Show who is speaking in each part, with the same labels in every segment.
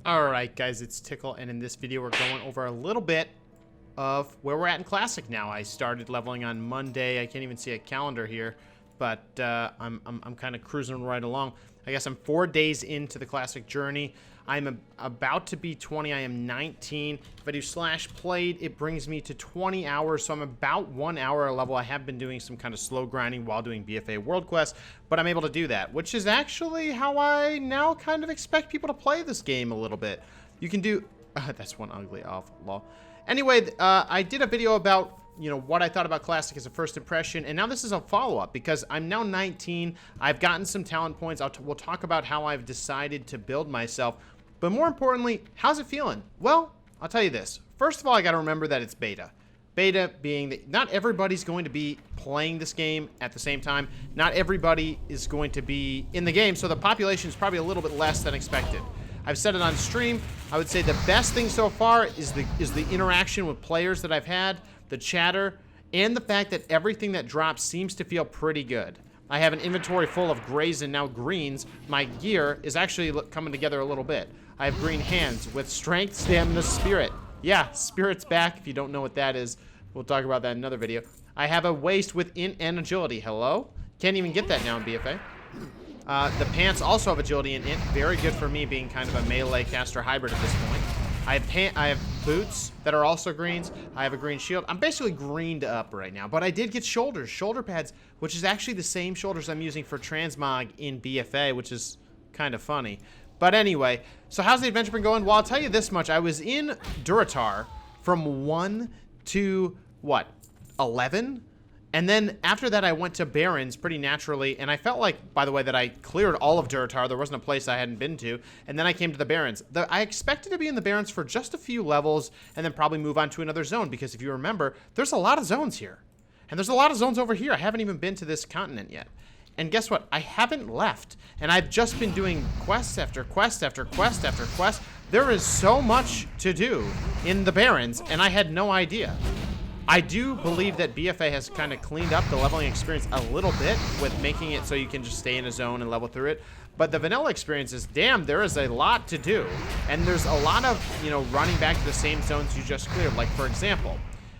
Speaker 1: Alright guys, it's Tiqqle, and in this video we're going over a little bit of where we're at in Classic now. I started leveling on Monday. I can't even see a calendar here, but I'm kind of cruising right along. I guess I'm 4 days into the Classic journey. I'm about to be 20. I am 19. If I do /played, it brings me to 20 hours, so I'm about 1 hour a level. I have been doing some kind of slow grinding while doing BFA World Quest, but I'm able to do that, which is actually how I now kind of expect people to play this game a little bit. You can do... that's one ugly off law. Anyway, I did a video about, what I thought about Classic as a first impression, and now this is a follow-up because I'm now 19. I've gotten some talent points. We'll talk about how I've decided to build myself, but more importantly, how's it feeling? Well, I'll tell you this. First of all, I got to remember that it's beta. Beta being that not everybody's going to be playing this game at the same time. Not everybody is going to be in the game, so the population is probably a little bit less than expected. I've said it on stream. I would say the best thing so far is the interaction with players that I've had, the chatter, and the fact that everything that drops seems to feel pretty good. I have an inventory full of grays and now greens. My gear is actually coming together a little bit. I have green hands with strength, stamina, spirit. Yeah, spirit's back. If you don't know what that is, we'll talk about that in another video. I have a waist with int and agility. Hello? Can't even get that now in BFA. The pants also have agility and int. Very good for me being kind of a melee caster hybrid at this point. I have boots that are also greens. I have a green shield. I'm basically greened up right now, but I did get shoulder pads, which is actually the same shoulders I'm using for transmog in BFA, which is kind of funny. But anyway, so how's the adventure been going? Well, I'll tell you this much. I was in Duratar from 1 to, 11? And then after that, I went to Barrens pretty naturally, and I felt like, by the way, that I cleared all of Duratar. There wasn't a place I hadn't been to, and then I came to the Barrens. I expected to be in the Barrens for just a few levels, and then probably move on to another zone, because if you remember, there's a lot of zones here. And there's a lot of zones over here. I haven't even been to this continent yet. And guess what? I haven't left, and I've just been doing quest after quest after quest after quest. There is so much to do in the Barrens, and I had no idea. I do believe that BFA has kind of cleaned up the leveling experience a little bit with making it so you can just stay in a zone and level through it. But the vanilla experience is, damn, there is a lot to do. And there's a lot of, running back to the same zones you just cleared. Like, for example,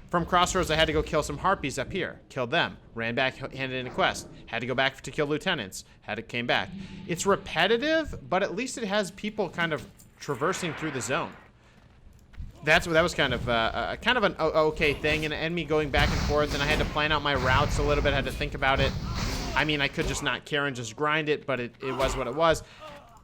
Speaker 1: from Crossroads, I had to go kill some harpies up here. Killed them. Ran back, handed in a quest. Had to go back to kill lieutenants. Came back. It's repetitive, but at least it has people kind of traversing through the zone. That was kind of an okay thing, and me going back and forth, and I had to plan out my routes a little bit. I had to think about it. I mean, I could just not care and just grind it, but it was what it was.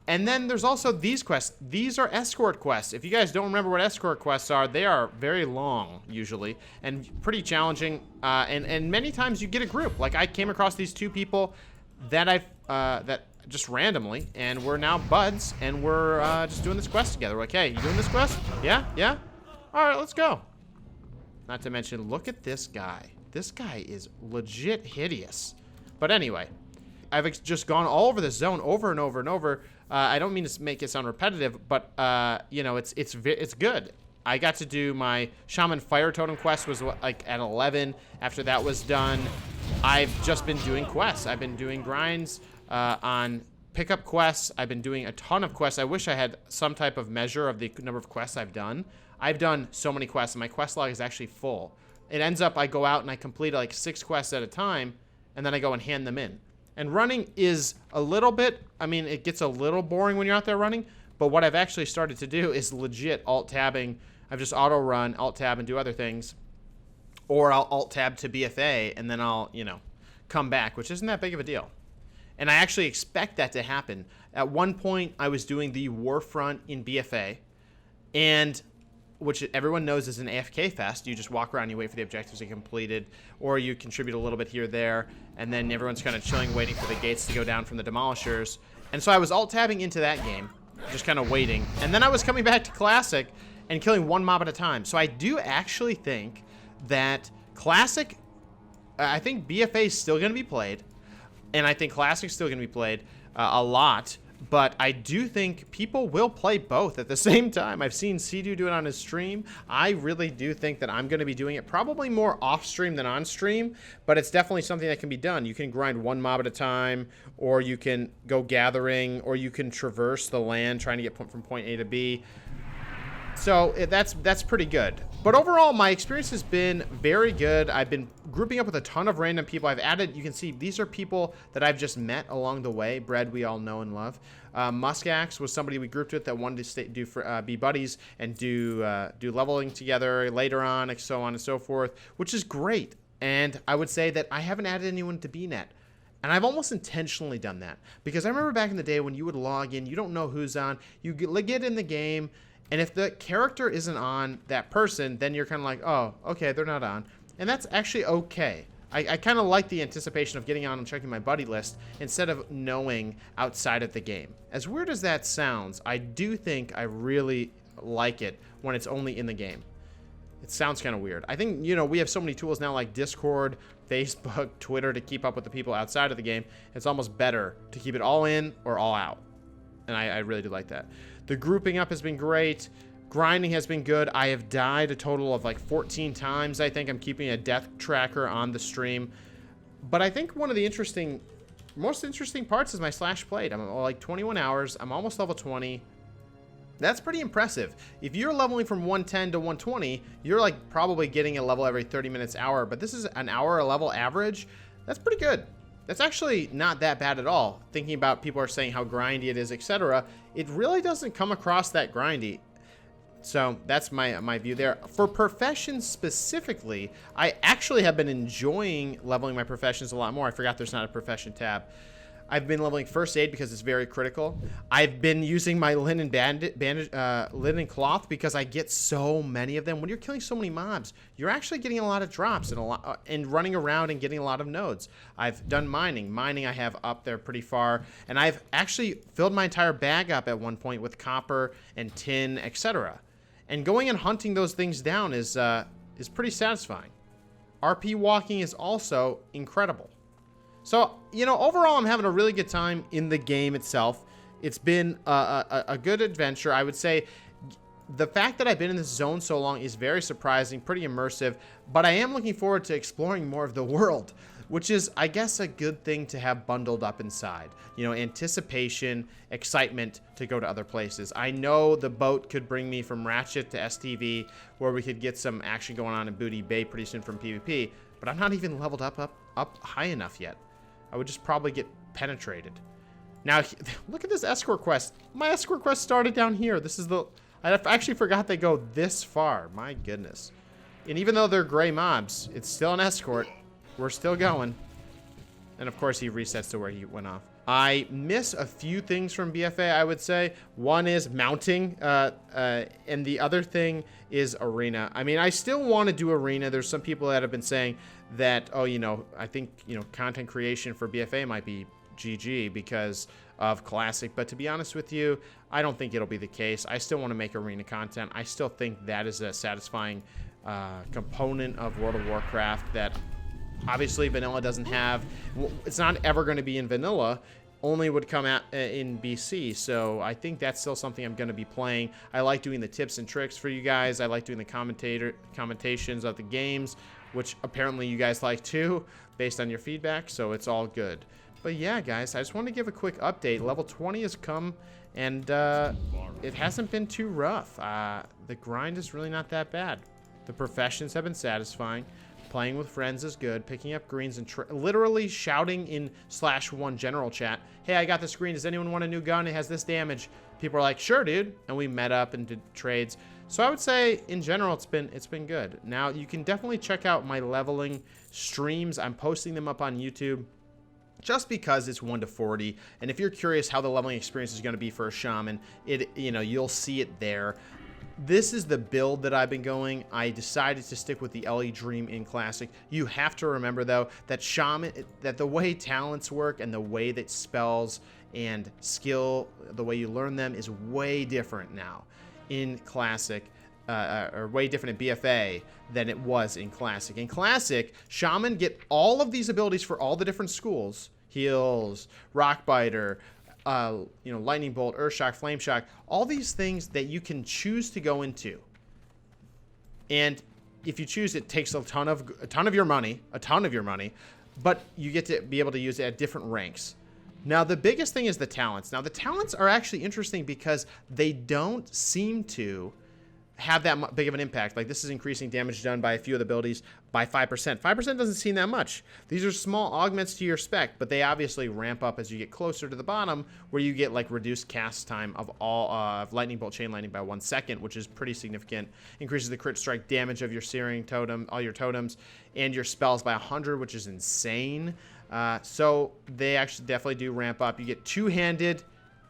Speaker 1: And then there's also these quests. These are escort quests. If you guys don't remember what escort quests are, they are very long usually and pretty challenging. And many times you get a group. Like I came across these two people that that just randomly, and we're now buds, and we're just doing this quest together. We're like, hey, you doing this quest? Yeah? All right, let's go. Not to mention, look at this guy. This guy is legit hideous. But anyway, I've just gone all over the zone over and over and over. I don't mean to make it sound repetitive, but it's good. I got to do my Shaman Fire Totem quest was like at 11. After that was done, I've just been doing quests. I've been doing grinds on pickup quests. I've been doing a ton of quests. I wish I had some type of measure of the number of quests I've done. I've done so many quests, and my quest log is actually full. It ends up I go out and I complete like 6 quests at a time, and then I go and hand them in. And running is a little bit, it gets a little boring when you're out there running, but what I've actually started to do is legit alt-tabbing. I've just auto-run, alt-tab, and do other things. Or I'll alt-tab to BFA, and then I'll, come back, which isn't that big of a deal. And I actually expect that to happen. At one point, I was doing the Warfront in BFA, and which everyone knows is an AFK fest. You just walk around, you wait for the objectives to be completed, or you contribute a little bit here or there, and then everyone's kind of chilling, waiting for the gates to go down from the demolishers. And so I was alt-tabbing into that game, just kind of waiting. And then I was coming back to Classic and killing one mob at a time. So I do actually think that Classic, I think BFA is still going to be played, and I think Classic's still going to be played a lot. but I do think people will play both at the same time. I've seen Sea-Doo do it on his stream. I really do think that I'm going to be doing it probably more off-stream than on-stream, but it's definitely something that can be done. You can grind one mob at a time, or you can go gathering, or you can traverse the land trying to get from point A to B. So that's pretty good. But overall, my experience has been very good. I've been grouping up with a ton of random people. I've added, you can see, these are people that I've just met along the way. Bread we all know and love. Muskax was somebody we grouped with that wanted to be buddies and do leveling together later on, and so on and so forth, which is great. And I would say that I haven't added anyone to BNet. And I've almost intentionally done that. Because I remember back in the day when you would log in, you don't know who's on. You get in the game, and if the character isn't on that person, then you're kind of like, oh, okay, they're not on. And that's actually okay. I kind of like the anticipation of getting on and checking my buddy list instead of knowing outside of the game. As weird as that sounds, I do think I really like it when it's only in the game. It sounds kind of weird. I think, you know, we have so many tools now like Discord, Facebook, Twitter to keep up with the people outside of the game. It's almost better to keep it all in or all out. And I really do like that. The grouping up has been great. Grinding has been good. I have died a total of like 14 times. I think I'm keeping a death tracker on the stream. But I think one of the most interesting parts is my slash played. I'm like 21 hours. I'm almost level 20. That's pretty impressive. If you're leveling from 110 to 120, you're like probably getting a level every 30 minutes, hour. But this is an hour a level average. That's pretty good. That's actually not that bad at all. Thinking about people are saying how grindy it is, etc. It really doesn't come across that grindy. So that's my view there. For professions specifically, I actually have been enjoying leveling my professions a lot more. I forgot there's not a profession tab. I've been leveling first aid because it's very critical. I've been using my linen linen cloth because I get so many of them. When you're killing so many mobs, you're actually getting a lot of drops and running around and getting a lot of nodes. I've done mining. Mining I have up there pretty far, and I've actually filled my entire bag up at one point with copper and tin, etc. And going and hunting those things down is pretty satisfying. RP walking is also incredible. So, you know, overall, I'm having a really good time in the game itself. It's been a good adventure. I would say the fact that I've been in this zone so long is very surprising, pretty immersive, but I am looking forward to exploring more of the world, which is, I guess, a good thing to have bundled up inside. You know, anticipation, excitement to go to other places. I know the boat could bring me from Ratchet to STV, where we could get some action going on in Booty Bay pretty soon from PvP, but I'm not even leveled up high enough yet. I would just probably get penetrated. Now, look at this escort quest. My escort quest started down here. This is I actually forgot they go this far. My goodness. And even though they're gray mobs, it's still an escort. We're still going. And of course, he resets to where he went off. I miss a few things from BFA, I would say. One is mounting, and the other thing is arena. I mean, I still want to do arena. There's some people that have been saying that, oh, you know, I think, you know, content creation for BFA might be GG because of Classic. But to be honest with you, I don't think it'll be the case. I still want to make arena content. I still think that is a satisfying component of World of Warcraft that obviously vanilla doesn't have. It's not ever going to be in vanilla, only would come out in BC. So I think that's still something I'm going to be playing. I like doing the tips and tricks for you guys. I like doing the commentations of the games, which apparently you guys like too, based on your feedback. So it's all good. But yeah, guys, I just want to give a quick update. Level 20 has come, and it hasn't been too rough. The grind is really not that bad. The professions have been satisfying. Playing with friends is good. Picking up greens and literally shouting in /1 general chat, hey, I got this green. Does anyone want a new gun? It has this damage. People are like, sure, dude. And we met up and did trades. So I would say, in general, it's been good. Now, you can definitely check out my leveling streams. I'm posting them up on YouTube just because it's 1 to 40. And if you're curious how the leveling experience is going to be for a shaman, you'll see it there. This is the build that I've been going. I decided to stick with the LE Dream in Classic. You have to remember, though, that Shaman, that the way talents work and the way that spells and skill, the way you learn them is way different now in Classic, or way different in BFA than it was in Classic. In Classic, Shaman get all of these abilities for all the different schools. Heals, Rockbiter, you know, lightning bolt, earth shock, flame shock, all these things that you can choose to go into. And if you choose, it takes a ton of your money, but you get to be able to use it at different ranks. Now, the biggest thing is the talents. Now, the talents are actually interesting because they don't seem to have that big of an impact. Like, this is increasing damage done by a few of the abilities by 5%. 5% doesn't seem that much. These are small augments to your spec, but they obviously ramp up as you get closer to the bottom, where you get like reduced cast time of all lightning bolt, chain lightning by 1 second, which is pretty significant. Increases the crit strike damage of your searing totem, all your totems, and your spells by 100, which is insane. So they actually definitely do ramp up. You get two-handed.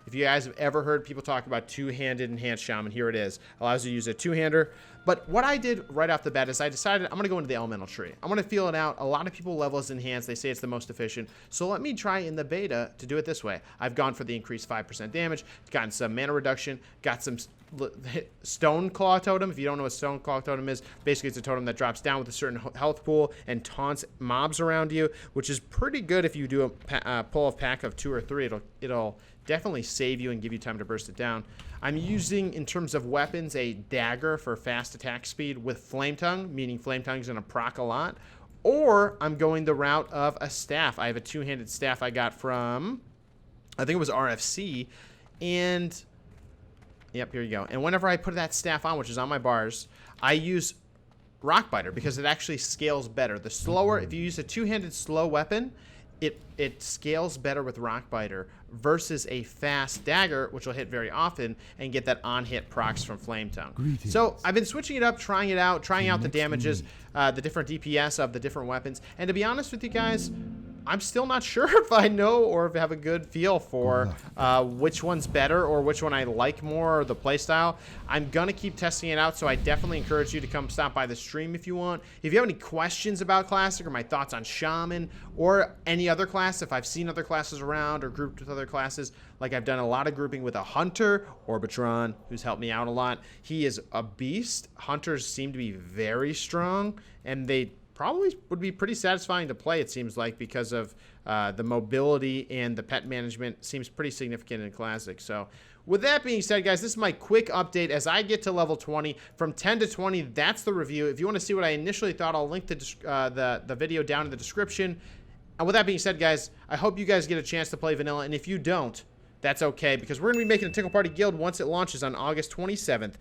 Speaker 1: If you guys have ever heard people talk about two-handed enhanced shaman, here it is. Allows you to use a two-hander. But what I did right off the bat is I decided I'm going to go into the elemental tree. I'm going to feel it out. A lot of people level as enhanced. They say it's the most efficient. So let me try in the beta to do it this way. I've gone for the increased 5% damage, gotten some mana reduction, got some stone claw totem. If you don't know what stone claw totem is, basically it's a totem that drops down with a certain health pool and taunts mobs around you, which is pretty good if you do a pull of pack of 2 or 3. It'll definitely save you and give you time to burst it down. I'm using, in terms of weapons, a dagger for fast attack speed with flame tongue, meaning flame tongue is going to proc a lot. Or I'm going the route of a staff. I have a two-handed staff I got from, I think it was RFC, and yep, here you go. And whenever I put that staff on, which is on my bars, I use Rockbiter because it actually scales better. The slower, if you use a two-handed slow weapon, it scales better with Rockbiter versus a fast dagger, which will hit very often and get that on-hit procs from Flame Tongue. Greetings. So I've been switching it up, trying it out, trying out the damages, the different DPS of the different weapons. And to be honest with you guys, I'm still not sure if I know or if I have a good feel for which one's better or which one I like more or the playstyle. I'm going to keep testing it out, so I definitely encourage you to come stop by the stream if you want. If you have any questions about Classic or my thoughts on Shaman or any other class, if I've seen other classes around or grouped with other classes, like I've done a lot of grouping with a Hunter, Orbitron, who's helped me out a lot. He is a beast. Hunters seem to be very strong, and they probably would be pretty satisfying to play, it seems like, because of the mobility and the pet management seems pretty significant in Classic. So with that being said, guys, this is my quick update as I get to level 20. From 10 to 20, that's the review. If you want to see what I initially thought, I'll link the video down in the description. And with that being said, guys, I hope you guys get a chance to play vanilla, and if you don't, that's okay, because we're going to be making a Tiqqle Party Guild once it launches on August 27th.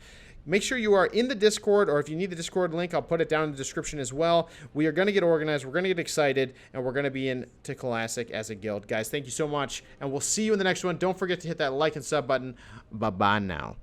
Speaker 1: Make sure you are in the Discord, or if you need the Discord link, I'll put it down in the description as well. We are going to get organized, we're going to get excited, and we're going to be in to Classic as a guild. Guys, thank you so much, and we'll see you in the next one. Don't forget to hit that like and sub button. Bye-bye now.